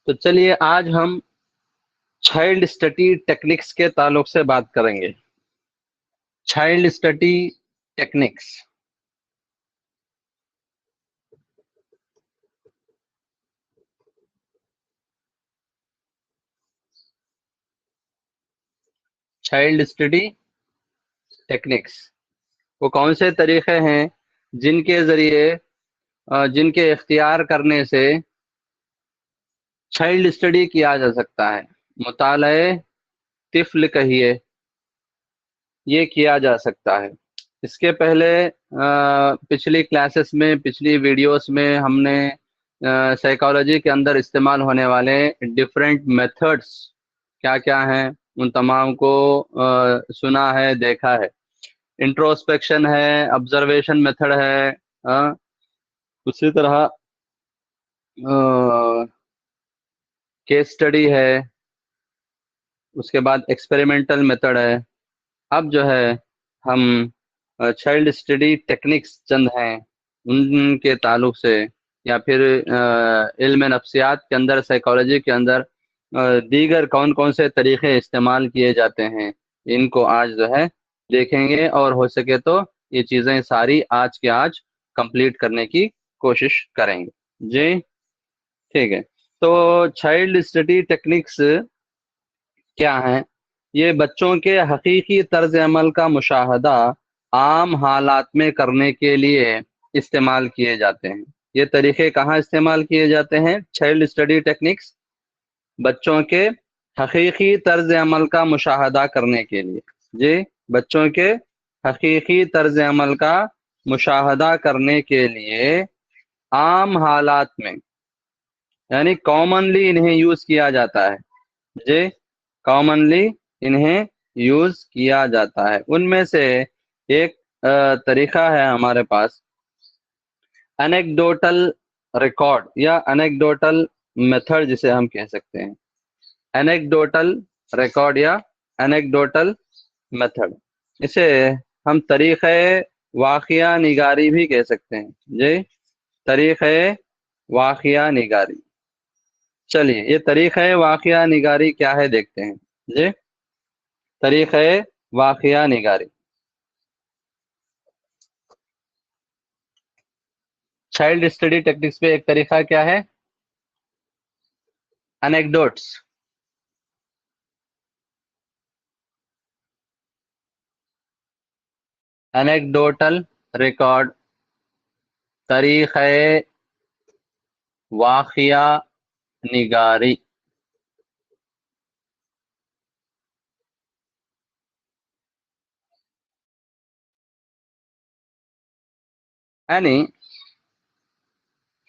تو چلیے آج ہم چائلڈ اسٹڈی ٹیکنکس کے تعلق سے بات کریں گے. Child study techniques. Child study techniques وہ کون سے طریقے ہیں جن کے ذریعے جن کے اختیار کرنے سے چائلڈ اسٹڈی کیا جا سکتا ہے. مطالعہ طفل کہیے یہ کیا جا سکتا ہے. اس کے پہلے پچھلی کلاسز میں پچھلی ویڈیوز میں ہم نے سائیکالوجی کے اندر استعمال ہونے والے ڈفرینٹ میتھڈس کیا کیا ہیں ان تمام کو سنا ہے، دیکھا ہے. انٹروسپیکشن ہے، آبزرویشن میتھڈ ہے، اسی طرح کیس اسٹڈی ہے، اس کے بعد ایکسپیریمنٹل میتھڈ ہے. اب جو ہے ہم چائلڈ اسٹڈی ٹیکنکس چند ہیں ان کے تعلق سے، یا پھر علم نفسیات کے اندر، سائیکالوجی کے اندر دیگر کون کون سے طریقے استعمال کیے جاتے ہیں ان کو آج جو ہے دیکھیں گے، اور ہو سکے تو یہ چیزیں ساری آج کے آج کمپلیٹ کرنے کی کوشش کریں گے. جی ٹھیک ہے. تو چائلڈ اسٹڈی ٹیکنکس کیا ہیں؟ یہ بچوں کے حقیقی طرز عمل کا مشاہدہ عام حالات میں کرنے کے لیے استعمال کیے جاتے ہیں. یہ طریقے کہاں استعمال کیے جاتے ہیں؟ چائلڈ اسٹڈی ٹیکنکس بچوں کے حقیقی طرز عمل کا مشاہدہ کرنے کے لیے. جی بچوں کے حقیقی طرز عمل کا مشاہدہ کرنے کے لیے عام حالات میں، یعنی کامنلی انہیں یوز کیا جاتا ہے. جی کامنلی انہیں یوز کیا جاتا ہے. ان میں سے ایک طریقہ ہے ہمارے پاس انیکڈوٹل ریکارڈ یا انیکڈوٹل میتھڈ جسے ہم کہہ سکتے ہیں. انیکڈوٹل ریکارڈ یا انیکڈوٹل میتھڈ، اسے ہم طریقہ واقعہ نگاری بھی کہہ سکتے ہیں. جی طریقہ واقعہ نگاری. چلیے یہ طریقہ واقعہ نگاری کیا ہے دیکھتے ہیں. جی طریقہ واقعہ نگاری. چائلڈ اسٹڈی ٹیکنکس پہ ایک طریقہ کیا ہے؟ انیکڈوٹس. انیکڈوٹل ریکارڈ، طریقہ واقعہ نگاری. یعنی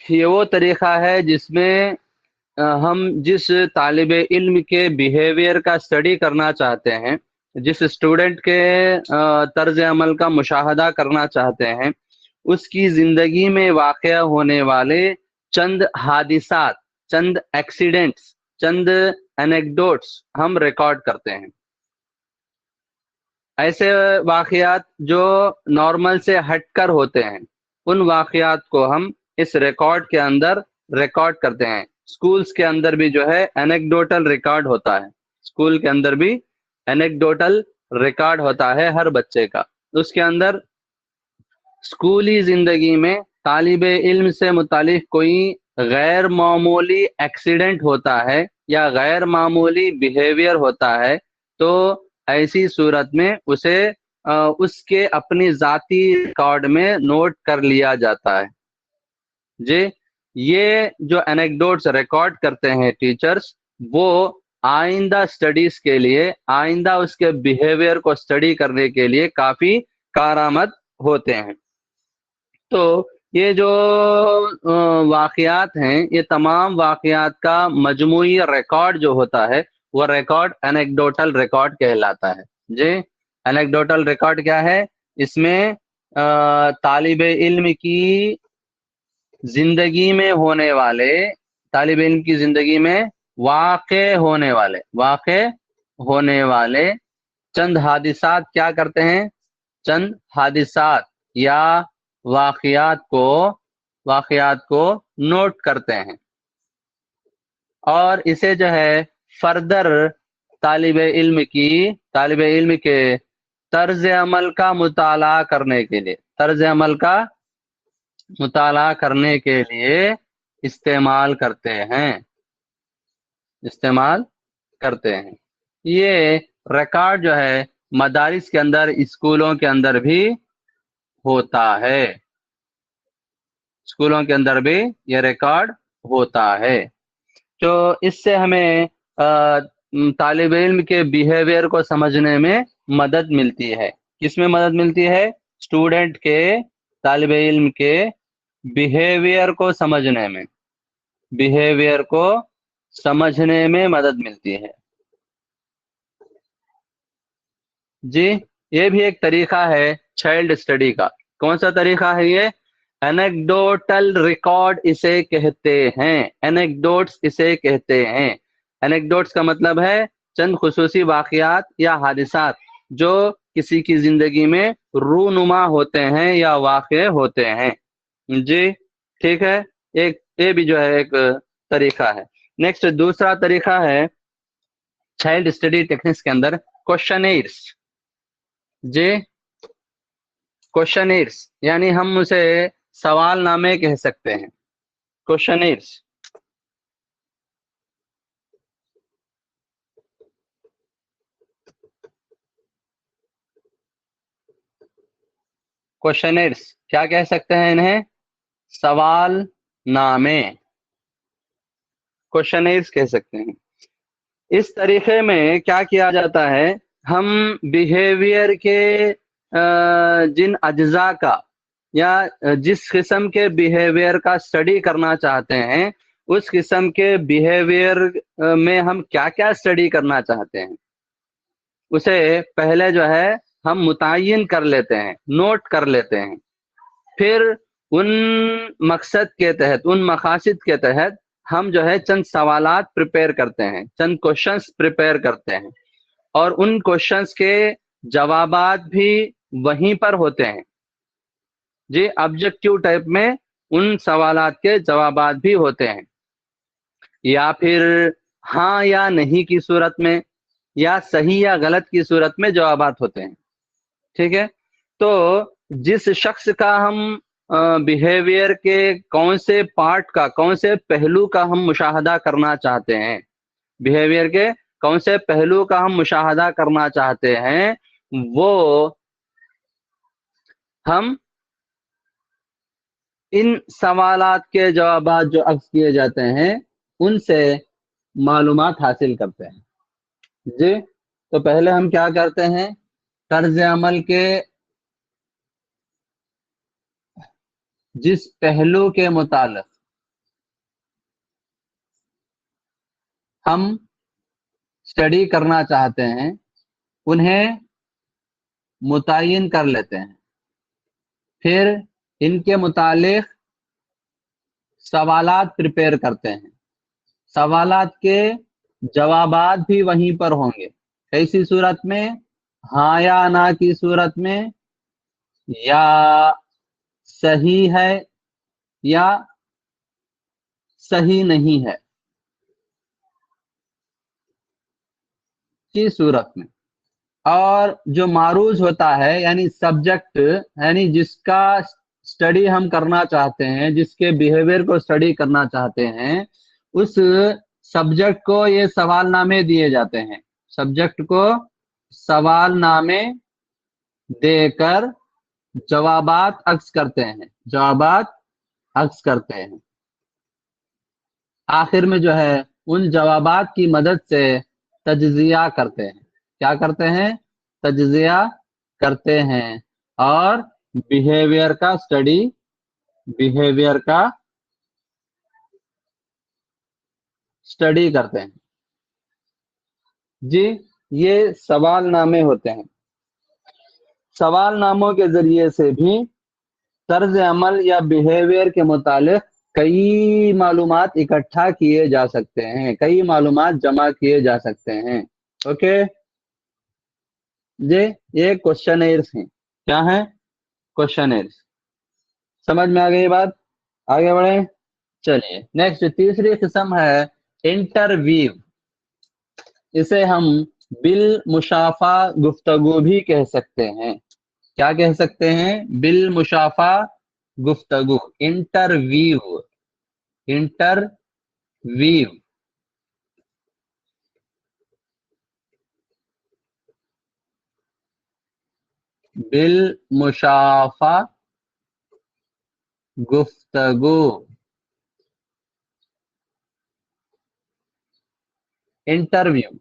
یہ وہ طریقہ ہے جس میں ہم جس طالب علم کے بیہیویئر کا اسٹڈی کرنا چاہتے ہیں، جس اسٹوڈنٹ کے طرز عمل کا مشاہدہ کرنا چاہتے ہیں، اس کی زندگی میں واقع ہونے والے چند حادثات، چند ایکسیڈنٹس، چند انیکڈوٹس ہم ریکارڈ کرتے ہیں. ایسے واقعات جو نارمل سے ہٹ کر ہوتے ہیں، ان واقعات کو ہم اس ریکارڈ کے اندر ریکارڈ کرتے ہیں. اسکولس کے اندر بھی جو ہے انیکڈوٹل ریکارڈ ہوتا ہے. اسکول کے اندر بھی انیکڈوٹل ریکارڈ ہوتا ہے ہر بچے کا. اس کے اندر اسکولی زندگی میں طالب علم سے متعلق کوئی غیر معمولی ایکسیڈنٹ ہوتا ہے یا غیر معمولی بیہیویئر ہوتا ہے، تو ایسی صورت میں اسے اس کے اپنی ذاتی ریکارڈ میں نوٹ کر لیا جاتا ہے. جی یہ جو انیکڈوٹس ریکارڈ کرتے ہیں ٹیچرز، وہ آئندہ سٹڈیز کے لیے، آئندہ اس کے بیہیویئر کو سٹڈی کرنے کے لیے کافی کارآمد ہوتے ہیں. تو یہ جو واقعات ہیں، یہ تمام واقعات کا مجموعی ریکارڈ جو ہوتا ہے، وہ ریکارڈ انیکڈوٹل ریکارڈ کہلاتا ہے. جی انیکڈوٹل ریکارڈ کیا ہے؟ اس میں طالب علم کی زندگی میں ہونے والے، طالب علم کی زندگی میں واقع ہونے والے چند حادثات کیا کرتے ہیں؟ چند حادثات یا واقعات کو نوٹ کرتے ہیں. اور اسے جو ہے فردر طالب علم کے طرز عمل کا مطالعہ کرنے کے لیے استعمال کرتے ہیں. یہ ریکارڈ جو ہے مدارس کے اندر، اسکولوں کے اندر بھی ہوتا ہے. یہ ریکارڈ ہوتا ہے. تو اس سے ہمیں طالب علم کے بیہیویئر کو سمجھنے میں مدد ملتی ہے. کس میں مدد ملتی ہے؟ اسٹوڈنٹ کے، طالب علم کے بیہیویئر کو سمجھنے میں مدد ملتی ہے. جی یہ بھی ایک طریقہ ہے چائلڈ اسٹڈی کا. کون سا طریقہ ہے یہ؟ اینیکڈوٹل ریکارڈ اسے کہتے ہیں. اینیکڈوٹس کا مطلب ہے چند خصوصی واقعات یا حادثات جو کسی کی زندگی میں رونما ہوتے ہیں یا واقع ہوتے ہیں. جی ٹھیک ہے، یہ بھی جو ہے ایک طریقہ ہے. نیکسٹ دوسرا طریقہ ہے چائلڈ اسٹڈی ٹیکنکس کے اندر کوشچنیئرس. جی کوشچنیئرس یعنی ہم اسے سوال نامے کہہ سکتے ہیں. کوشچنیئرس کیا کہہ سکتے ہیں انہیں؟ سوال نامے، کوشچنیئرس کہہ سکتے ہیں. اس طریقے میں کیا کیا جاتا ہے، ہم بیہیویئر کے جن اجزاء کا یا جس قسم کے بیہیویئر کا اسٹڈی کرنا چاہتے ہیں، اس قسم کے بیہیویئر میں ہم کیا کیا اسٹڈی کرنا چاہتے ہیں، اسے پہلے جو ہے ہم متعین کر لیتے ہیں، نوٹ کر لیتے ہیں. پھر ان مقصد کے تحت، ان مقاصد کے تحت ہم جو ہے چند سوالات پریپئر کرتے ہیں، چند کوشچنس پریپئر کرتے ہیں، اور ان کوشچنس کے جوابات بھی وہیں پر ہوتے ہیں. جی آبجیکٹیو ٹائپ میں ان سوالات کے جوابات بھی ہوتے ہیں، یا پھر ہاں یا نہیں کی صورت میں، یا صحیح یا غلط کی صورت میں جوابات ہوتے ہیں. ٹھیک ہے، تو جس شخص کا ہم بیہیویئر کے کون سے پارٹ کا، کون سے پہلو کا ہم مشاہدہ کرنا چاہتے ہیں، بیہیویئر کے کون سے پہلو کا ہم مشاہدہ کرنا چاہتے ہیں، وہ ہم ان سوالات کے جوابات جو عرض کیے جاتے ہیں ان سے معلومات حاصل کرتے ہیں. جی تو پہلے ہم کیا کرتے ہیں، طرز عمل کے جس پہلو کے متعلق ہم اسٹڈی کرنا چاہتے ہیں انہیں متعین کر لیتے ہیں. پھر ان کے متعلق سوالات پریپئر کرتے ہیں. سوالات کے جوابات بھی وہیں پر ہوں گے. کیسی صورت میں؟ ہاں یا نہ کی صورت میں، یا صحیح ہے یا صحیح نہیں ہے کی صورت میں. اور جو معروض ہوتا ہے یعنی سبجیکٹ، یعنی جس کا اسٹڈی ہم کرنا چاہتے ہیں، جس کے بیہیویئر کو اسٹڈی کرنا چاہتے ہیں، اس سبجیکٹ کو یہ سوال نامے دیے جاتے ہیں. سبجیکٹ کو سوال نامے دے کر جوابات عکس کرتے ہیں. آخر میں جو ہے ان جوابات کی مدد سے تجزیہ کرتے ہیں. کیا کرتے ہیں؟ تجزیہ کرتے ہیں اور بیہیویئر کا اسٹڈی کرتے ہیں. جی یہ سوال نامے ہوتے ہیں. سوال ناموں کے ذریعے سے بھی طرز عمل یا بیہیویئر کے متعلق کئی معلومات اکٹھا کیے جا سکتے ہیں، کئی معلومات جمع کیے جا سکتے ہیں. اوکے جی یہ کوشچنیئرس ہیں. کیا ہیں؟ کوشچنیئرس. سمجھ میں آ گئی بات؟ آگے بڑھیں. چلیے نیکسٹ تیسری قسم ہے इंटरव्यू, इसे हम बिल मुशाफा गुफ्तगू भी कह सकते हैं। क्या कह सकते हैं? बिल मुशाफा गुफ्तगू, इंटरव्यू, इंटरव्यू। बिल मुशाफा गुफ्तगू, इंटरव्यू।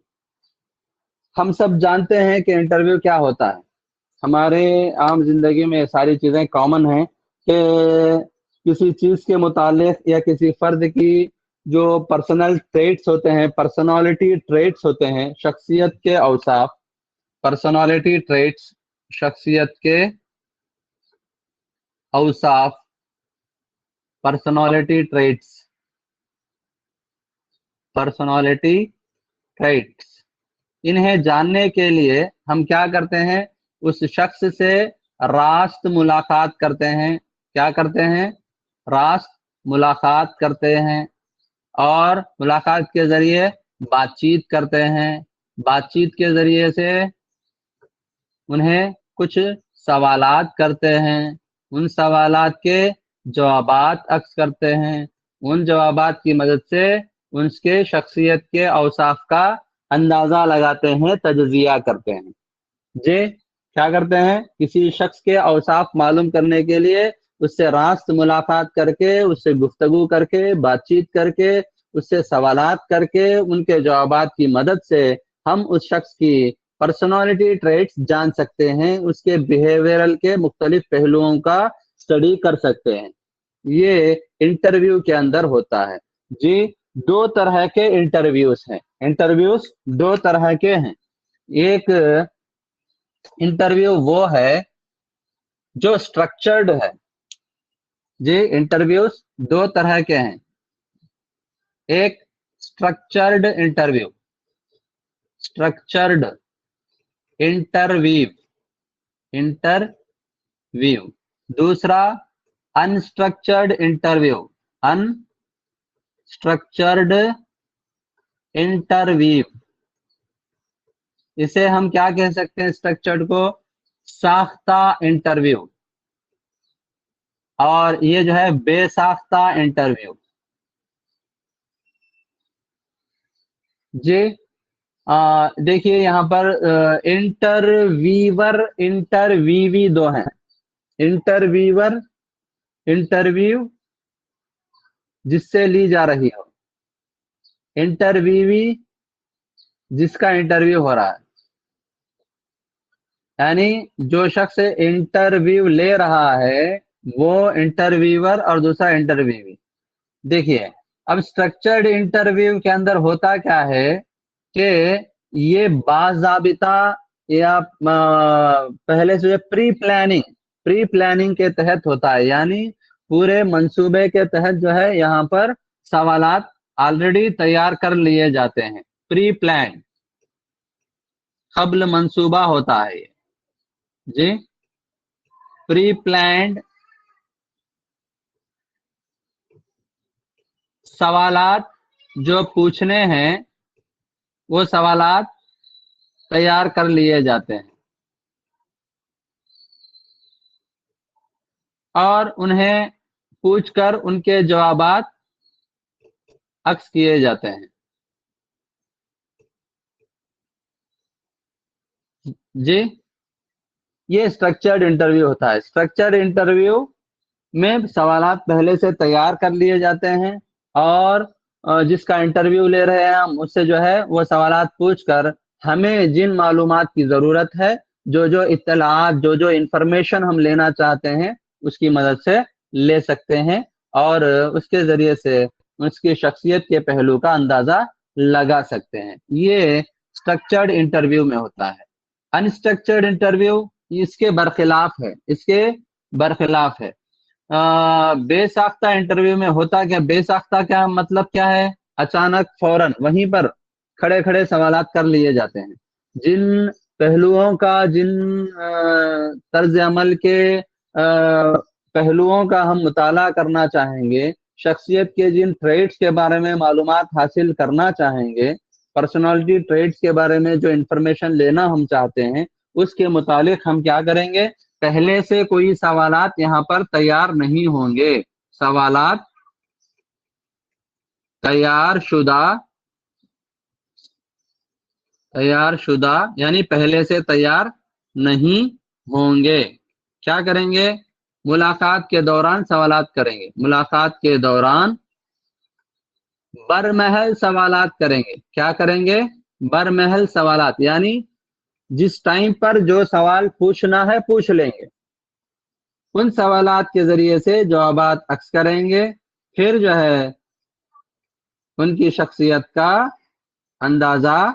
हम सब जानते हैं कि इंटरव्यू क्या होता है। हमारे आम जिंदगी में सारी चीजें कॉमन हैं कि किसी चीज के मुतालिक या किसी फर्द की जो पर्सनल ट्रेट्स होते हैं, पर्सनालिटी ट्रेट्स होते हैं, शख्सियत के औसाफ, पर्सनालिटी ट्रेट्स, शख्सियत के Ausaf, personality traits, personality traits, इन्हें जानने के लिए हम क्या करते हैं? उस शख्स से रास्त मुलाकात करते हैं। क्या करते हैं? रास्त मुलाकात करते हैं, और मुलाकात के जरिए बातचीत करते हैं। बातचीत के जरिए से उन्हें कुछ सवालात करते हैं, उन सवालात के जवाबात अक्स करते हैं, उन जवाबात की मदद से उनके शख्सियत के औसाफ का अंदाज़ा लगाते हैं, तजज़िया करते हैं। जी, क्या करते हैं? किसी शख्स के औसाफ मालूम करने के लिए उससे रास्त मुलाकात करके, उससे गुफ्तगू करके, बातचीत करके, उससे सवालात करके, उनके जवाबात की मदद से हम उस शख्स की पर्सनालिटी ट्रेट्स जान सकते हैं, उसके बिहेवियरल के मुख्तलिफ पहलुओं का स्टडी कर सकते हैं। ये इंटरव्यू के अंदर होता है। जी, दो तरह के इंटरव्यूज हैं। इंटरव्यूज दो तरह के हैं। एक इंटरव्यू वो है जो स्ट्रक्चर्ड है। जी, इंटरव्यूज दो तरह के हैं। एक structured interview, structured interview, interview. दूसरा अनस्ट्रक्चर्ड इंटरव्यू, अनस्ट्रक्चर्ड इंटरव्यू। इसे हम क्या कह सकते हैं? स्ट्रक्चर्ड को साख्ता इंटरव्यू, और ये जो है बेसाख्ता इंटरव्यू। जी, देखिए यहाँ पर इंटरव्यूवर, इंटरव्यूवी दो हैं। इंटरव्यूवर, इंटरव्यू जिससे ली जा रही हो, इंटरव्यूवी जिसका इंटरव्यू हो रहा है। यानी जो शख्स इंटरव्यू ले रहा है वो इंटरव्यूवर और दूसरा इंटरव्यूवी। देखिए, अब स्ट्रक्चर्ड इंटरव्यू के अंदर होता क्या है कि ये बाज़ाबिता या पहले से प्री प्लानिंग के तहत होता है। यानी पूरे मंसूबे के तहत जो है यहाँ पर सवालात ऑलरेडी तैयार कर लिए जाते हैं। प्री प्लान, क़ब्ल मंसूबा होता है ये। जी, प्री प्लान्ड सवालात जो पूछने हैं वो सवालात तैयार कर लिए जाते हैं और उन्हें पूछकर उनके जवाबात अक्स किए जाते हैं। जी, ये स्ट्रक्चर्ड इंटरव्यू होता है। स्ट्रक्चर्ड इंटरव्यू में सवालात पहले से तैयार कर लिए जाते हैं और जिसका इंटरव्यू ले रहे हैं हम उससे जो है वो सवालात पूछकर हमें जिन मालूमात की ज़रूरत है, जो जो इत्तलाआत, जो जो इंफॉर्मेशन हम लेना चाहते हैं उसकी मदद से ले सकते हैं और उसके ज़रिए से उसकी शख्सियत के पहलू का अंदाज़ा लगा सकते हैं। ये स्ट्रक्चर्ड इंटरव्यू में होता है। अनस्ट्रक्चर्ड इंटरव्यू इसके बरखिलाफ है, इसके बरखिलाफ है। बेसाख्ता इंटरव्यू में होता क्या? बेसाख्ता क्या मतलब क्या है? अचानक फौरन वहीं पर खड़े खड़े सवालात कर लिए जाते हैं। जिन पहलुओं का, जिन तर्ज अमल के पहलुओं का हम मुताला करना चाहेंगे, शख्सियत के जिन ट्रेड्स के बारे में मालूमात हासिल करना चाहेंगे, पर्सनालिटी ट्रेड्स के बारे में जो इंफॉर्मेशन लेना हम चाहते हैं, उसके मुतालिक हम क्या करेंगे, पहले से कोई सवालात यहाँ पर तैयार नहीं होंगे। सवालात तैयार शुदा यानी पहले से तैयार नहीं होंगे। क्या करेंगे, मुलाकात के दौरान सवालात करेंगे, मुलाकात के दौरान बरमहल सवालात करेंगे। क्या करेंगे, बरमहल सवालात, यानी जिस टाइम पर जो सवाल पूछना है पूछ लेंगे, उन सवालात के जरिए से जवाबात अक्स करेंगे, फिर जो है उनकी शख्सियत का अंदाजा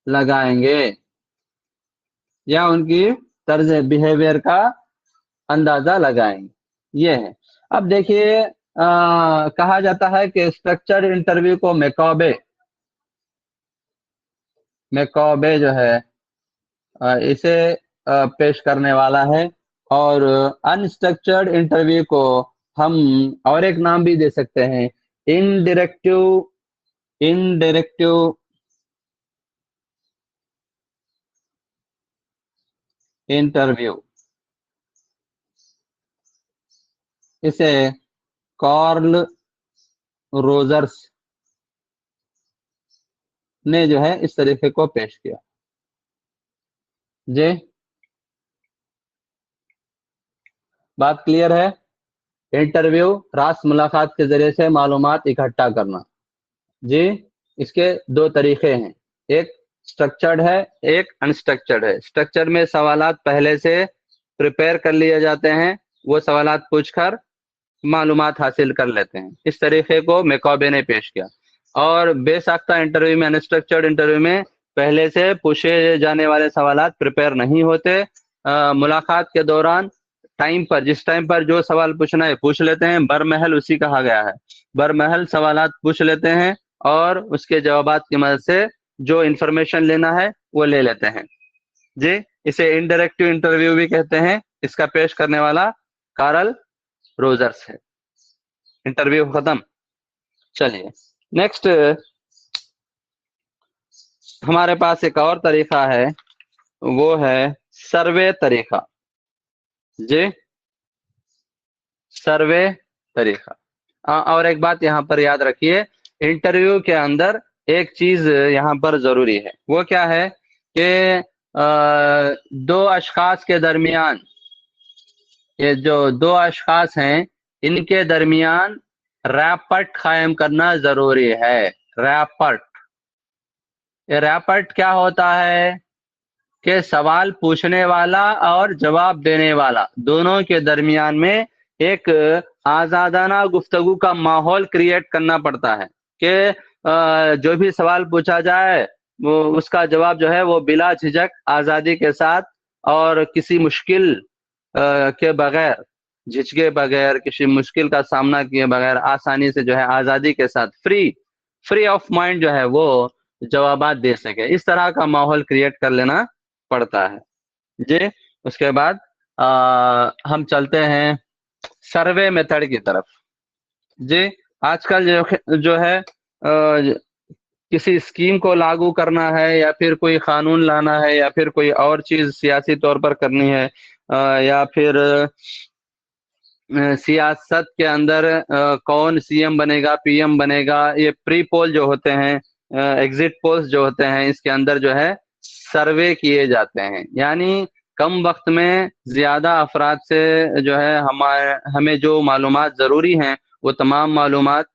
लगाएंगे या उनकी तर्ज बिहेवियर का अंदाजा लगाएंगे। ये है। अब देखिए, कहा जाता है कि स्ट्रक्चर्ड इंटरव्यू को मैकॉबे जो है इसे पेश करने वाला है, और अनस्ट्रक्चर्ड इंटरव्यू को हम और एक नाम भी दे सकते हैं, इनडायरेक्टिव इंटरव्यू। इसे कार्ल रोजर्स ने जो है इस तरीके को पेश किया। जी, बात क्लियर है। इंटरव्यू रास मुलाकात के जरिए से मालूमात इकट्ठा करना। जी, इसके दो तरीके हैं, एक स्ट्रक्चर्ड है, एक अनस्ट्रक्चर्ड है। स्ट्रक्चर में सवालात पहले से प्रिपेयर कर लिए जाते हैं, वो सवालात पूछकर मालूमात हासिल कर लेते हैं। इस तरीके को मैकॉबे ने पेश किया। और बेसाख्ता इंटरव्यू में, अनस्ट्रक्चर्ड इंटरव्यू में पहले से पूछे जाने वाले सवालात प्रिपेयर नहीं होते। मुलाकात के दौरान टाइम पर, जिस टाइम पर जो सवाल पूछना है पूछ लेते हैं। बरमहल उसी कहा गया है, बरमहल सवालात पूछ लेते हैं और उसके जवाबात की मदद से जो इंफॉर्मेशन लेना है वो ले लेते हैं। जी, इसे इनडायरेक्टिव इंटरव्यू भी कहते हैं। इसका पेश करने वाला कार्ल रोजर्स है। इंटरव्यू खत्म। चलिए नेक्स्ट, हमारे पास एक और तरीका है, वो है सर्वे तरीका। जी, सर्वे तरीका। और एक बात यहाँ पर याद रखिए, इंटरव्यू के अंदर एक चीज यहाँ पर जरूरी है, वो क्या है कि दो अशखास के दरमियान, ये जो दो अशखास हैं इनके दरमियान रैपट कायम करना जरूरी है। रैपट, ये रैपट क्या होता है कि सवाल पूछने वाला और जवाब देने वाला दोनों के दरमियान में एक आजादाना गुफ्तगू का माहौल क्रिएट करना पड़ता है कि जो भी सवाल पूछा जाए वो उसका जवाब जो है वो बिला झिझक, आज़ादी के साथ और किसी मुश्किल के बगैर, झिझके बगैर, किसी मुश्किल का सामना किए बगैर आसानी से जो है आज़ादी के साथ फ्री ऑफ माइंड जो है वो जवाबात दे सके। इस तरह का माहौल क्रिएट कर लेना पड़ता है। जी, उसके बाद हम चलते हैं सर्वे मेथड की तरफ। जी, आजकल जो है किसी स्कीम को लागू करना है या फिर कोई कानून लाना है या फिर कोई और चीज सियासी तौर पर करनी है, या फिर सियासत के अंदर कौन सीएम बनेगा, पीएम बनेगा, ये प्री पोल जो होते हैं, एग्जिट पोल्स जो होते हैं, इसके अंदर जो है सर्वे किए जाते हैं। यानी कम वक्त में ज्यादा अफराद से जो है हमें जो मालूमात जरूरी हैं वो तमाम मालूमात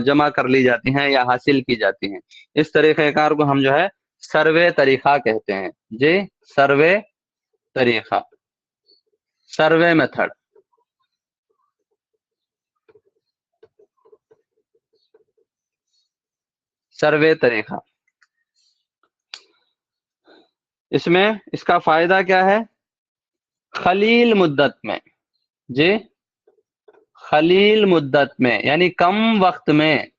जमा कर ली जाती हैं या हासिल की जाती हैं। इस तरीक़ेकार को हम जो है सर्वे तरीका कहते हैं। जी, सर्वे तरीका, सर्वे मेथड। सर्वे तरीका, इसमें इसका फायदा क्या है, खलील मुद्दत में, जी खलील मुद्दत में यानी कम वक्त में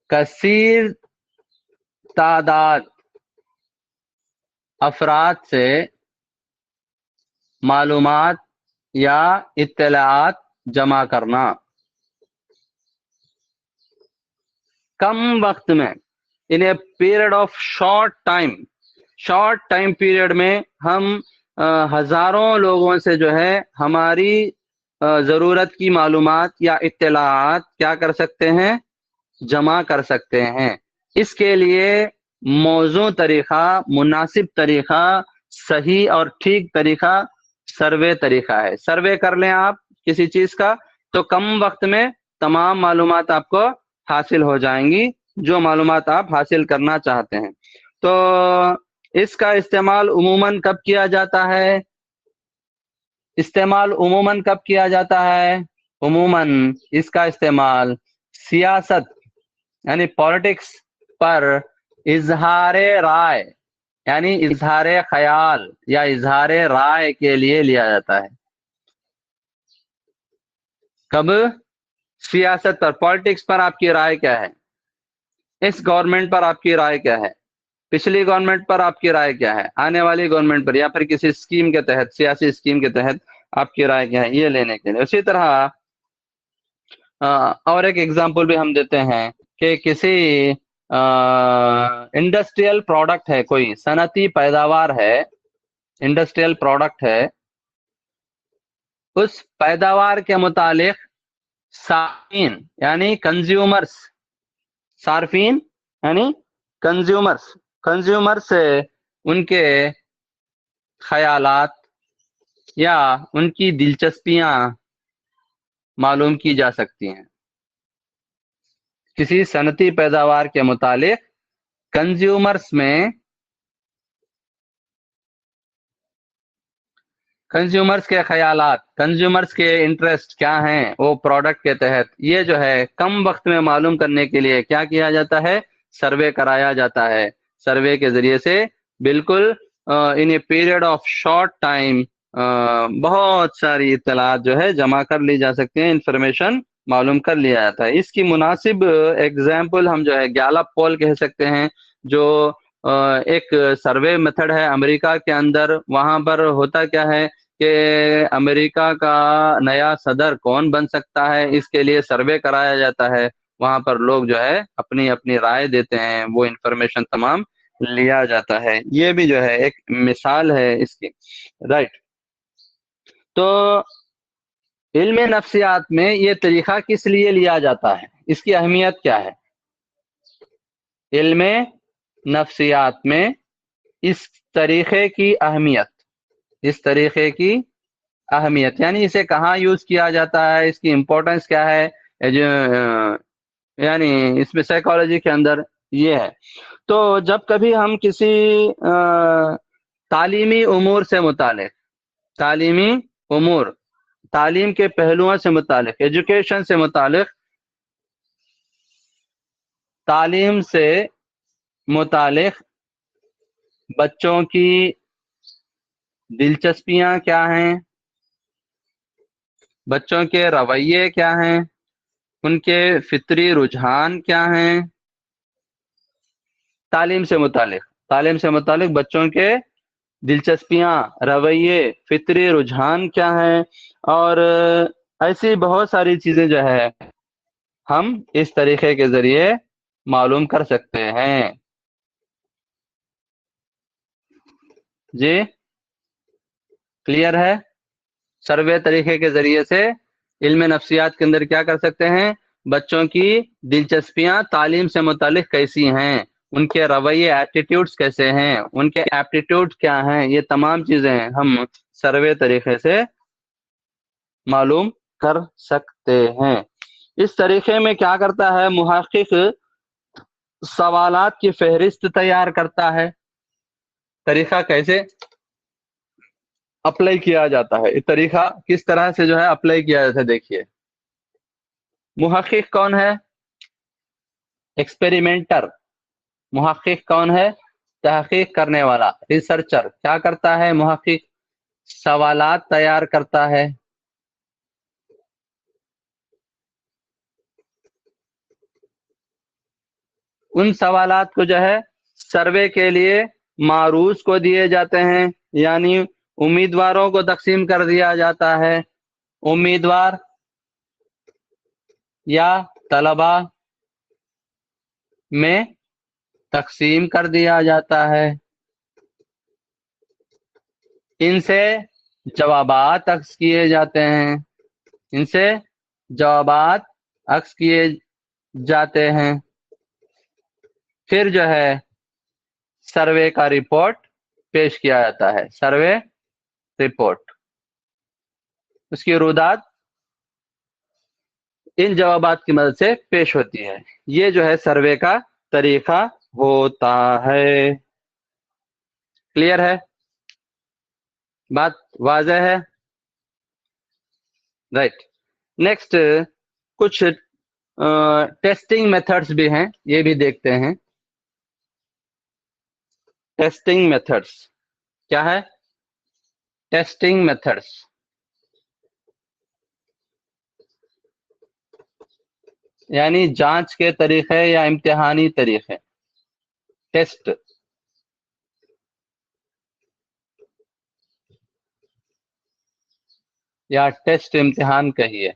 कसीर तादाद अफराद से मालूमात या इत्तलाआत जमा करना। कम वक्त में, in a period of short time period में हम हजारों लोगों से जो है हमारी ज़रूरत की मालूमात या इत्तलाआत क्या कर सकते हैं, जमा कर सकते हैं। इसके लिए मौजू तरीक़ा, मुनासिब तरीक़ा, सही और ठीक तरीक़ा सर्वे तरीक़ा है। सर्वे कर लें आप किसी चीज़ का तो कम वक्त में तमाम मालूमात आपको हासिल हो जाएंगी जो मालूमात आप हासिल करना चाहते हैं। तो इसका इस्तेमाल उमूमन कब किया जाता है? उमूमन इसका इस्तेमाल सियासत यानी पॉलिटिक्स पर इजहार राय यानी इजहार ख्याल या इजहार राय के लिए लिया जाता है। कब? सियासत पर, पॉलिटिक्स पर आपकी राय क्या है, इस गवर्नमेंट पर आपकी राय क्या है, पिछली गवर्नमेंट पर आपकी राय क्या है, आने वाली गवर्नमेंट पर, या फिर किसी स्कीम के तहत, सियासी स्कीम के तहत आपकी राय क्या है, ये लेने के लिए। उसी तरह और एक एग्जांपल भी हम देते हैं कि किसी इंडस्ट्रियल प्रोडक्ट है, कोई सनती पैदावार है, इंडस्ट्रियल प्रोडक्ट है, उस पैदावार के मुतालिक सार्फिन यानी कंज्यूमर्स, सार्फिन यानी कंज्यूमर से उनके ख्यालात या उनकी दिलचस्पियां मालूम की जा सकती हैं। किसी सनती पैदावार के मुतालिक कंज्यूमर्स में, कंज्यूमर्स के ख्यालात, कंज्यूमर्स के इंटरेस्ट क्या हैं वो प्रोडक्ट के तहत, ये जो है कम वक्त में मालूम करने के लिए क्या किया जाता है, सर्वे कराया जाता है। सर्वे के जरिए से बिल्कुल in a period of short time बहुत सारी इत्तलात जो है जमा कर ली जा सकती है, इंफॉर्मेशन मालूम कर लिया जाता है। इसकी मुनासिब एग्जाम्पल हम जो है गैलप पोल कह सकते हैं, जो एक सर्वे मेथड है अमेरिका के अंदर। वहां पर होता क्या है कि अमेरिका का नया सदर कौन बन सकता है, इसके लिए सर्वे कराया जाता है। वहां पर लोग जो है अपनी अपनी राय देते हैं, वो इंफॉर्मेशन तमाम लिया जाता है। ये भी जो है एक मिसाल है इसकी, राइट। तो इल्म नफ्सियात में ये तरीका किस लिए लिया जाता है, इसकी अहमियत क्या है? इल्म नफ्सियात में इस तरीके की अहमियत, इस तरीके की अहमियत यानी इसे कहाँ यूज किया जाता है, इसकी इम्पोर्टेंस क्या है, यानी इसमें साइकोलॉजी के अंदर ये है। तो जब कभी हम किसी तालीमी उमूर से मुतालिक, तालीमी उमूर, तालीम के पहलुओं से मुतालिक, एजुकेशन से मुतालिक, तालीम से मुतालिक बच्चों की दिलचस्पियां क्या हैं, बच्चों के रवैये क्या हैं, उनके फितरी रुझान क्या हैं, तालीम से मुतालिक बच्चों के दिलचस्पियां, रवैये, फितरी रुझान क्या हैं, और ऐसी बहुत सारी चीजें जो है हम इस तरीके के जरिए मालूम कर सकते हैं। जी क्लियर है? सर्वे तरीके के जरिए से इल्म नफ्सियात के अंदर क्या कर सकते हैं, बच्चों की दिलचस्पियां तालीम से मुतालिक कैसी हैं, उनके रवैये, एटीट्यूड्स कैसे हैं, उनके एप्टीट्यूड क्या हैं, ये तमाम चीजें हम सर्वे तरीके से मालूम कर सकते हैं। इस तरीके में क्या करता है मुहक्किक, सवालात की फहरिस्त तैयार करता है। तरीका कैसे अप्लाई किया जाता है, ये तरीका किस तरह से जो है अप्लाई किया जाता है, देखिए। मुहक्किक कौन है? एक्सपेरिमेंटर। मुहक्किक कौन है? तहकीक करने वाला, रिसर्चर। क्या करता है मुहक्किक? सवालात तैयार करता है। उन सवालात को जो है सर्वे के लिए मारूज को दिए जाते हैं, यानी उम्मीदवारों को तकसीम कर दिया जाता है। उम्मीदवार یا طلبا میں تقسیم کر دیا جاتا ہے. ان سے جوابات عکس کیے جاتے ہیں. ان سے جوابات عکس کیے جاتے ہیں. پھر جو ہے سروے کا رپورٹ پیش کیا جاتا ہے. سروے رپورٹ، اس کی رودات ان جوابات کی مدد سے پیش ہوتی ہے. یہ جو ہے سروے کا طریقہ ہوتا ہے. کلیئر ہے؟ بات واضح ہے؟ رائٹ. نیکسٹ کچھ ٹیسٹنگ میتھڈس بھی ہیں، یہ بھی دیکھتے ہیں. ٹیسٹنگ میتھڈس کیا ہے؟ ٹیسٹنگ میتھڈس یعنی جانچ کے طریقے یا امتحانی طریقے. ٹیسٹ یا ٹیسٹ امتحان کہیے.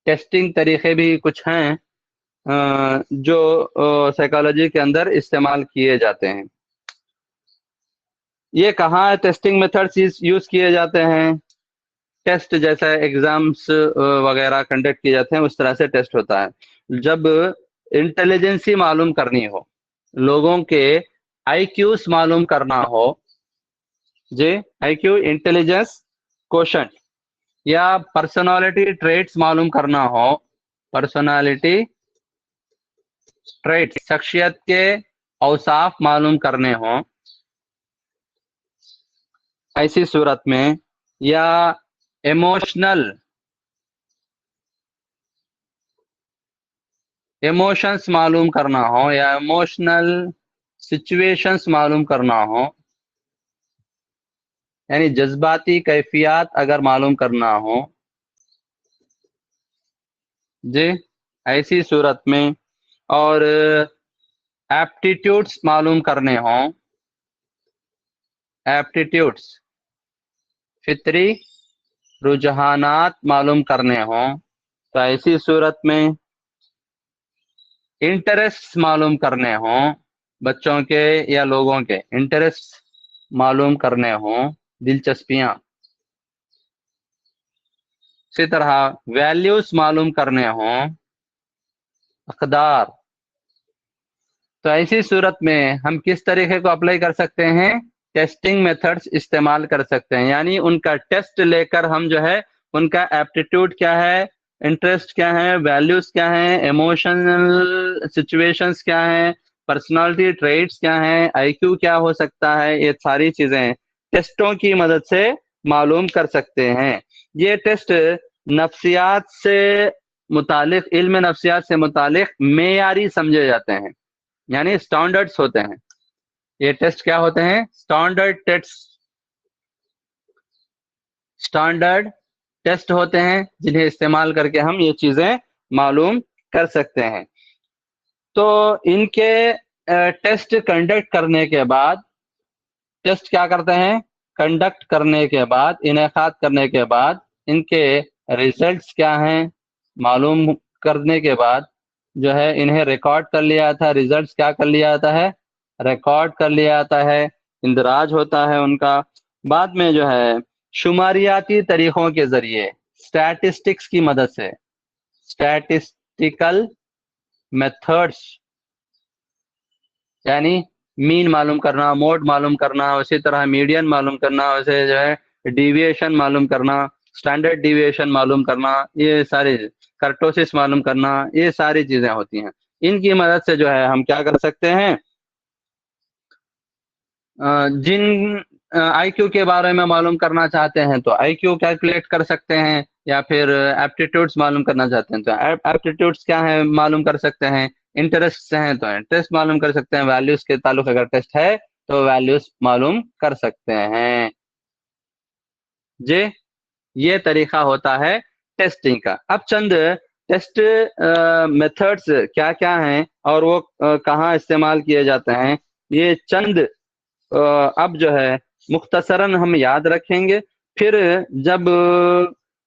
ٹیسٹنگ طریقے بھی کچھ ہیں جو سائیکالوجی کے اندر استعمال کیے جاتے ہیں. یہ کہاں ٹیسٹنگ میتھڈز یوز کیے جاتے ہیں؟ ٹیسٹ جیسا ایگزامس وغیرہ کنڈکٹ کیے جاتے ہیں، اس طرح سے ٹیسٹ ہوتا ہے. جب انٹیلیجنسی معلوم کرنی ہو، لوگوں کے آئی کیوز معلوم کرنا ہو، جی آئی کیو انٹیلیجنس کوشنٹ، یا پرسنالٹی ٹریٹس معلوم کرنا ہو، پرسنالٹی ٹریٹ شخصیت کے اوصاف معلوم کرنے ہوں، ایسی صورت میں، یا ایموشنس معلوم کرنا ہو، یا ایموشنل سچویشنس معلوم کرنا ہو، یعنی جذباتی کیفیات اگر معلوم کرنا ہو، جی ایسی صورت میں، اور ایپٹیٹیوڈس معلوم کرنے ہوں، ایپٹیٹیوڈس فطری رجحانات معلوم کرنے ہوں، تو ایسی صورت میں انٹرسٹ معلوم کرنے ہوں، بچوں کے یا لوگوں کے انٹرسٹ معلوم کرنے ہوں، دلچسپیاں. اسی طرح ویلیوز معلوم کرنے ہوں، اقدار. تو ایسی صورت میں ہم کس طریقے کو اپلائی کر سکتے ہیں؟ ٹیسٹنگ میتھڈز استعمال کر سکتے ہیں. یعنی ان کا ٹیسٹ لے کر ہم جو ہے ان کا ایپٹیٹیوڈ کیا ہے، انٹرسٹ کیا ہے، ویلیوز کیا ہیں، ایموشنل سچویشنز کیا ہیں، پرسنالٹی ٹریٹس کیا ہیں، آئی کیو کیا ہو سکتا ہے، یہ ساری چیزیں ٹیسٹوں کی مدد سے معلوم کر سکتے ہیں. یہ ٹیسٹ نفسیات سے متعلق، علم نفسیات سے متعلق معیاری سمجھے جاتے ہیں، یعنی اسٹینڈرڈس ہوتے ہیں. یہ ٹیسٹ کیا ہوتے ہیں؟ اسٹینڈرڈ ٹیسٹ ہوتے ہیں، جنہیں استعمال کر کے ہم یہ چیزیں معلوم کر سکتے ہیں. تو ان کے ٹیسٹ کنڈکٹ کرنے کے بعد، ٹیسٹ کیا کرتے ہیں؟ کنڈکٹ کرنے کے بعد، انعقاد کرنے کے بعد، ان کے ریزلٹس کیا ہیں معلوم کرنے کے بعد جو ہے انہیں ریکارڈ کر لیا جاتا ہے. ریزلٹس کیا کر لیا جاتا ہے؟ ریکارڈ کر لیا جاتا ہے، اندراج ہوتا ہے ان کا. بعد میں جو ہے شماریاتی طریقوں کے ذریعے، اسٹیٹسٹکس کی مدد سے، اسٹیٹسٹیکل میتھڈس، یعنی مین معلوم کرنا، موڈ معلوم کرنا، اسی طرح میڈین معلوم کرنا، اسے جو ہے ڈیویشن معلوم کرنا، اسٹینڈرڈ ڈیویشن معلوم کرنا، یہ ساری کرٹوسس معلوم کرنا، یہ ساری چیزیں ہوتی ہیں. ان کی مدد سے جو ہے ہم کیا کر سکتے ہیں؟ جن آئی کیو کے بارے میں معلوم کرنا چاہتے ہیں تو آئی کیو کیلکولیٹ کر سکتے ہیں، یا پھر ایپٹیٹیوڈس معلوم کرنا چاہتے ہیں تو ایپٹیٹیوڈس کیا ہیں معلوم کر سکتے ہیں. انٹرسٹ ہیں تو انٹرسٹ معلوم کر سکتے ہیں. ویلیوز کے تعلق اگر ٹیسٹ ہے تو ویلیوز معلوم کر سکتے ہیں. جی یہ طریقہ ہوتا ہے ٹیسٹنگ کا. اب چند ٹیسٹ میتھڈس کیا کیا ہیں اور وہ کہاں استعمال کیے جاتے ہیں، یہ چند اب جو ہے مختصراً ہم یاد رکھیں گے. پھر جب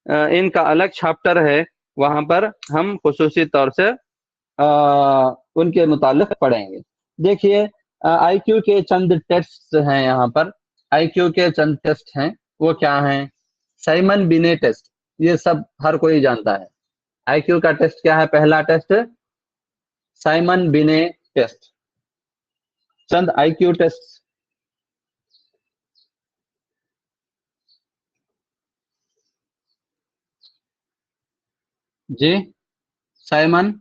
ان کا الگ چیپٹر ہے वहां पर हम खुसूसी तौर से उनके मुतालिक पढ़ेंगे। देखिए आईक्यू के चंद टेस्ट हैं यहाँ पर। आईक्यू के चंद टेस्ट हैं, वो क्या हैं? साइमन बिने टेस्ट, ये सब हर कोई जानता है। आईक्यू का टेस्ट क्या है? पहला टेस्ट साइमन बिने टेस्ट। चंद आईक्यू टेस्ट। जी, साइमन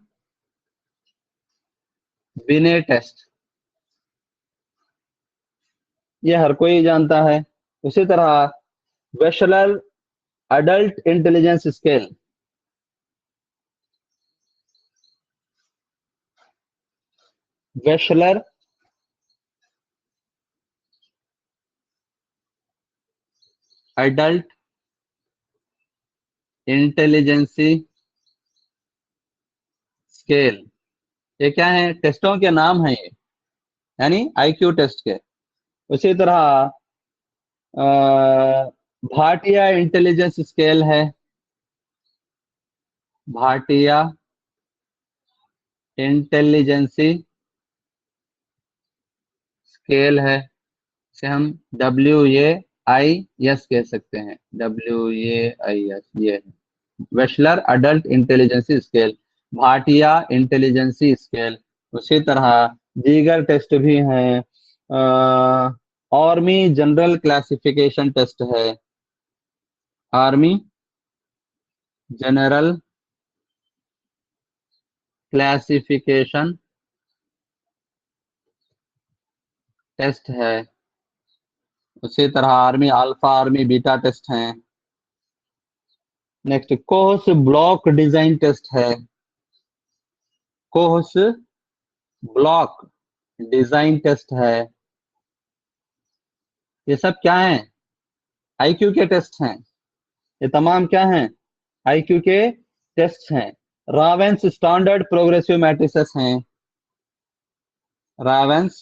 बिने टेस्ट, ये हर कोई जानता है। उसी तरह Wechsler adult intelligence scale, Wechsler adult intelligence scale, ये क्या है? टेस्टों के नाम हैं ये, यानी आईक्यू टेस्ट के। उसी तरह अ, भाटिया इंटेलिजेंस स्केल है, भाटिया इंटेलिजेंसी स्केल है। इसे हम WAIS कह सकते हैं, WAIS, ये है Wechsler adult intelligence scale, Bhatia intelligence scale. उसी तरह दीगर टेस्ट भी हैं। आर्मी जनरल क्लासिफिकेशन टेस्ट है, आर्मी जनरल क्लासिफिकेशन टेस्ट है। उसी तरह army alpha, army beta test हैं। Next Kohs block design test है, कोर्स ब्लॉक डिजाइन टेस्ट है। ये सब क्या है? आईक्यू के टेस्ट हैं। ये तमाम क्या हैं? आईक्यू के टेस्ट हैं। रावेंस स्टैंडर्ड प्रोग्रेसिव मैट्रिसेस हैं, Raven's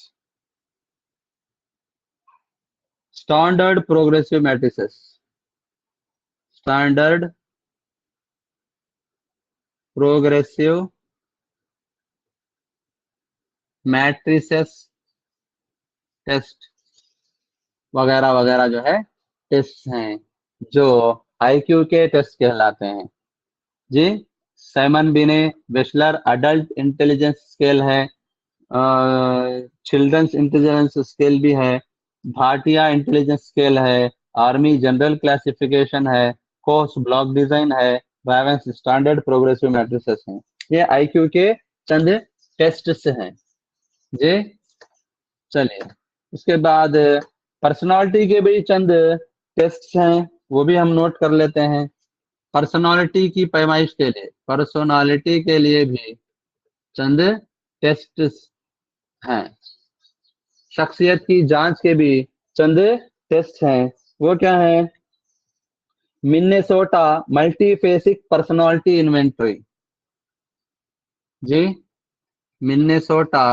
standard progressive matrices, standard progressive matrices test वगैरह वगैरह जो है टेस्ट हैं, जो आईक्यू के टेस्ट कहलाते हैं। जी, साइमन बिने वेशलर अडल्ट इंटेलिजेंस स्केल है, चिल्ड्रंस इंटेलिजेंस स्केल भी है, भाटिया इंटेलिजेंस स्केल है, आर्मी जनरल क्लासिफिकेशन है, कोर्स ब्लॉक डिजाइन है, रावेंस स्टैंडर्ड प्रोग्रेसिव मैट्रिसेस हैं। ये आईक्यू के चंद टेस्ट हैं। जी, चलिए उसके बाद पर्सनालिटी के भी चंद टेस्ट हैं, वो भी हम नोट कर लेते हैं। पर्सनालिटी की पैमाइश के लिए, पर्सनालिटी के लिए भी चंद टेस्ट हैं। शख्सियत की जांच के भी चंद टेस्ट हैं, वो क्या है? Minnesota multiphasic personality inventory. जी, मिनेसोटा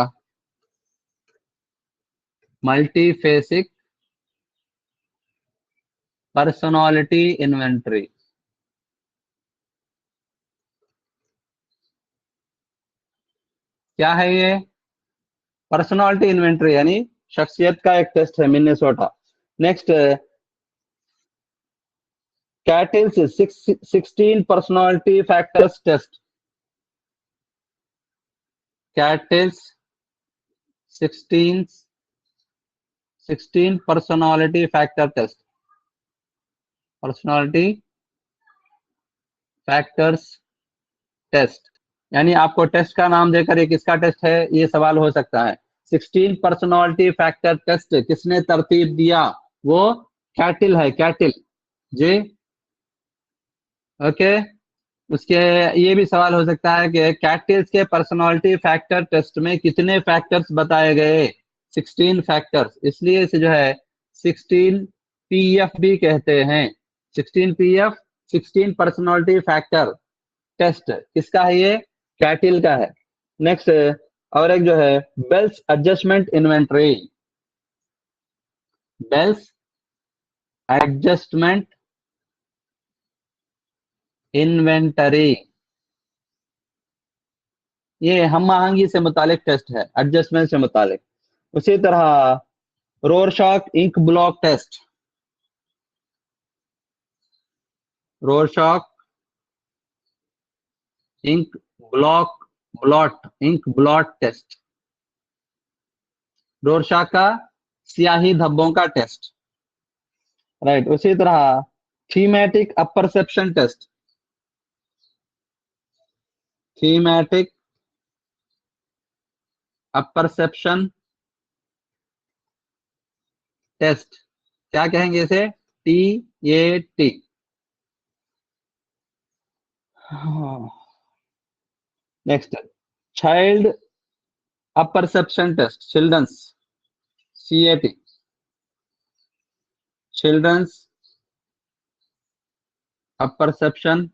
मल्टीफेसिक पर्सनालिटी इन्वेंटरी। क्या है ये? पर्सनालिटी इन्वेंटरी यानी शख्सियत का एक टेस्ट है, Minnesota. Next Cattell's 16 personality factors test, Cattell's 16 personality factor test, personality factors test, यानी आपको टेस्ट का नाम देकर ये किसका टेस्ट है ये सवाल हो सकता है। 16 पर्सनालिटी फैक्टर टेस्ट किसने तरतीब दिया? वो कैटिल है, कैटिल। जी, ओके। उसके ये भी सवाल हो सकता है कि कैटिल्स के पर्सनालिटी फैक्टर टेस्ट में कितने फैक्टर्स बताए गए? 16 फैक्टर्स, इसलिए इसे जो है 16 PF भी कहते हैं। 16 PF, 16 पर्सनालिटी फैक्टर टेस्ट किसका है? ये कैटिल का है। नेक्स्ट और एक जो है Bell's adjustment inventory, Bell's adjustment inventory, یہ ہم آہنگی سے متعلق ٹیسٹ ہے، ایڈجسٹمنٹ سے متعلق. اسی طرح Rorschach ink block test, Rorschach ink blot test, Rorschach کا سیاہی دھبوں کا ٹیسٹ، رائٹ. اسی طرح thematic apperception test, thematic apperception test, کیا کہیں گے اسے؟ TAT. Next child apperception test, childrens, CAT، childrens apperception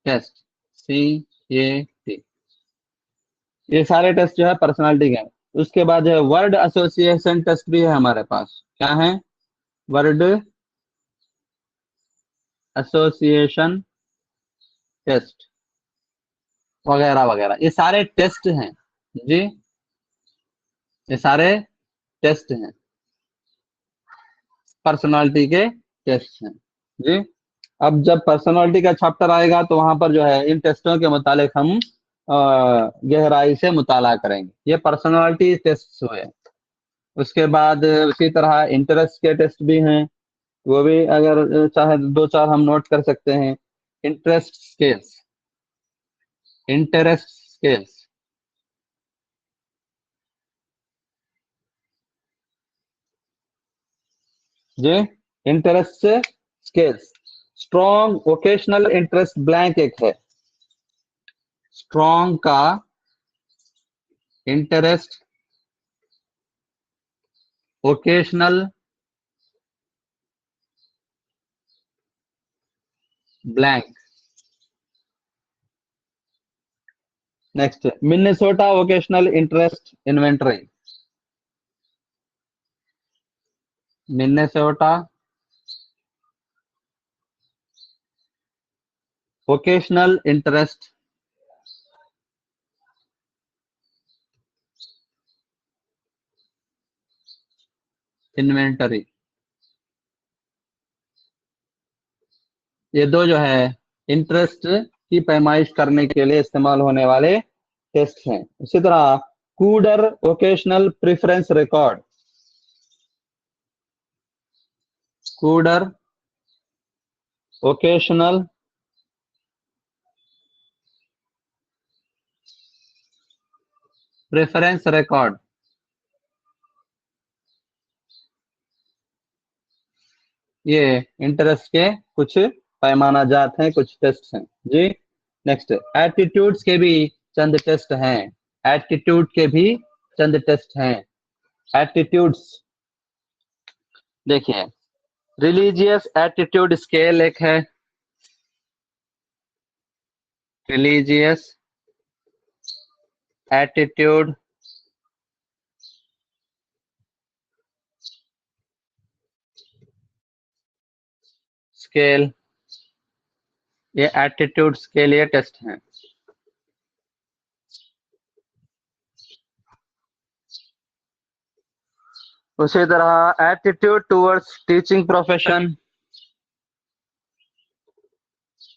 test, CAT. یہ سارے ٹیسٹ جو ہے پرسنالٹی کے ہیں. اس کے بعد جو ہے ورڈ ایسوسیشن ٹیسٹ بھی ہے ہمارے پاس. کیا ہے؟ ورڈ ایسوسیشن ٹیسٹ وغیرہ وغیرہ. یہ سارے ٹیسٹ ہیں جی، یہ سارے ٹیسٹ ہیں، پرسنالٹی کے ٹیسٹ ہیں جی. اب جب پرسنالٹی کا چیپٹر آئے گا تو وہاں پر جو ہے ان ٹیسٹوں کے متعلق ہم گہرائی سے مطالعہ کریں گے. یہ پرسنالٹی ٹیسٹ ہوئے. اس کے بعد اسی طرح انٹرسٹ کے ٹیسٹ بھی ہیں، وہ بھی اگر چاہے دو چار ہم نوٹ کر سکتے ہیں. انٹرسٹ اسکیلس، انٹرسٹ اسکیلس، جی interest scales. Strong vocational interest blank ایک ہے، اسٹرانگ کا interest vocational blank. Next Minnesota vocational interest inventory, Minnesota vocational interest inventory. یہ دو جو ہے انٹرسٹ کی پیمائش کرنے کے لیے استعمال ہونے والے ٹیسٹ ہیں. اسی طرح Kuder vocational preference record, Kuder vocational preference record. یہ انٹرسٹ کے کچھ پیمانہ جات ہیں، کچھ ٹیسٹ ہیں جی. نیکسٹ ایٹیٹیوڈس کے بھی چند ٹیسٹ ہیں، ایٹیٹیوڈ کے بھی چند ٹیسٹ ہیں. ایٹیٹیوڈس دیکھیے، ریلیجیس ایٹیٹیوڈ اسکیل ایک ہے، ریلیجیس ایٹیٹیوڈ اسکیل، یہ ایٹیٹیوڈس کے لیے ٹیسٹ ہیں. اسی طرح attitude towards teaching profession,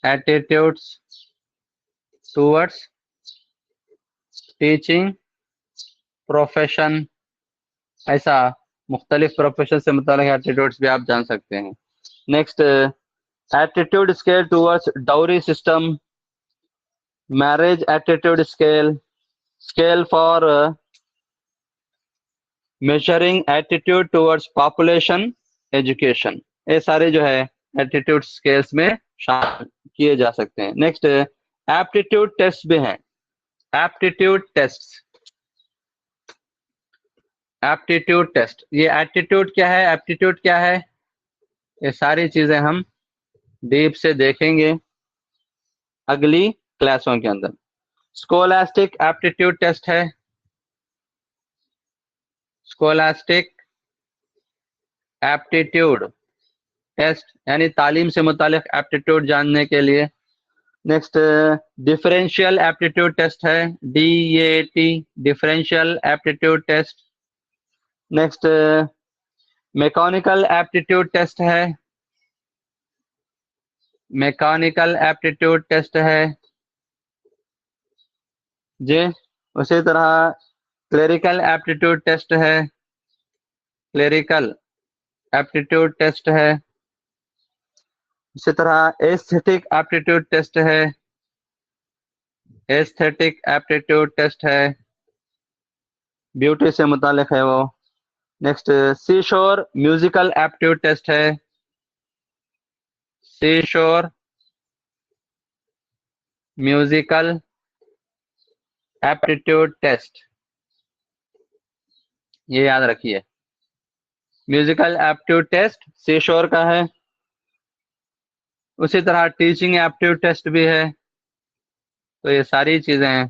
attitudes towards teaching profession, ایسا مختلف پروفیشن سے متعلق ایٹیٹیوڈس بھی آپ جان سکتے ہیں. Next attitude scale towards dowry system, marriage attitude scale, scale for measuring attitude towards population education. یہ سارے جو ہے ایٹیٹیوڈ اسکیلس میں شامل کیے جا سکتے ہیں. نیکسٹ ایپٹیٹیوڈ ٹیسٹ بھی ہیں، ایپٹیٹیوڈ ٹیسٹ، ایپٹیٹیوڈ ٹیسٹ. یہ ایپٹیٹیوڈ کیا ہے، ایپٹیٹیوڈ کیا ہے، یہ ساری چیزیں ہم ڈیپ سے دیکھیں گے اگلی کلاسوں کے اندر. اسکولاسٹک ایپٹیٹیوڈ ٹیسٹ ہے، اسکولاسٹک ایپٹیٹیوڈ ٹیسٹ یعنی تعلیم سے متعلق ایپٹیٹیوڈ جاننے کے لیے. نیکسٹ ڈفرینشیل ایپٹیٹیوڈ ٹیسٹ ہے DAT differential aptitude test. Next mechanical aptitude test ہے میکانیکل ایپٹیٹیوڈ ٹیسٹ ہے جی. اسی طرح کلیریکل ایپٹیٹیوڈ ٹیسٹ ہے کلیریکل ایپٹیٹیوڈ ٹیسٹ ہے. اسی طرح ایستھیٹک ایپٹیٹیوڈ ٹیسٹ ہے ایستھیٹک ایپٹیٹیوڈ ٹیسٹ ہے بیوٹی سے متعلق ہے وہ. نیکسٹ سی شور میوزیکل ایپٹیٹیوڈ ٹیسٹ ہے سی شور میوزیکل ایپٹیٹیوڈ ٹیسٹ. یہ یاد رکھیے میوزیکل ایپٹیٹیوڈ ٹیسٹ سی شور کا ہے. اسی طرح ٹیچنگ ایپٹیٹیوڈ ٹیسٹ بھی ہے. تو یہ ساری چیزیں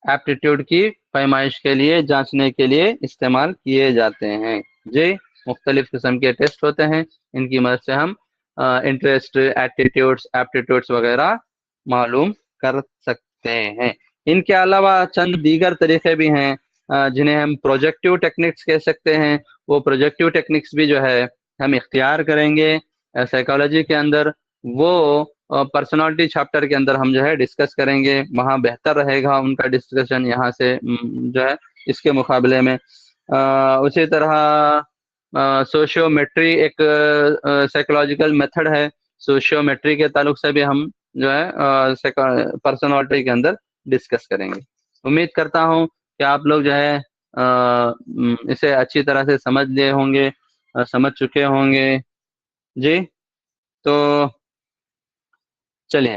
ایپٹیٹیوڈ کی پیمائش کے لیے جانچنے کے لیے استعمال کیے جاتے ہیں جی. مختلف قسم کے ٹیسٹ ہوتے ہیں ان کی مدد سے ہم انٹرسٹ ایٹیٹیوڈس ایپٹیٹیوڈس وغیرہ معلوم کر سکتے ہیں. ان کے علاوہ چند دیگر طریقے بھی ہیں جنہیں ہم پروجیکٹیو ٹیکنکس کہہ سکتے ہیں. وہ پروجیکٹیو ٹیکنکس بھی جو ہے ہم اختیار کریں گے سائیکالوجی کے اندر. وہ پرسنالٹی چیپٹر کے اندر ہم جو ہے ڈسکس کریں گے. وہاں بہتر رہے گا ان کا ڈسکشن یہاں سے جو ہے اس کے مقابلے میں. اسی طرح سوشیومیٹری ایک سائیکولوجیکل میتھڈ ہے. سوشیومیٹری کے تعلق سے بھی ہم جو ہے پرسنالٹی کے اندر ڈسکس کریں گے. امید کرتا ہوں کہ آپ لوگ جو ہے اسے اچھی طرح سے سمجھ لیے ہوں گے سمجھ چکے ہوں گے جی. تو چلیے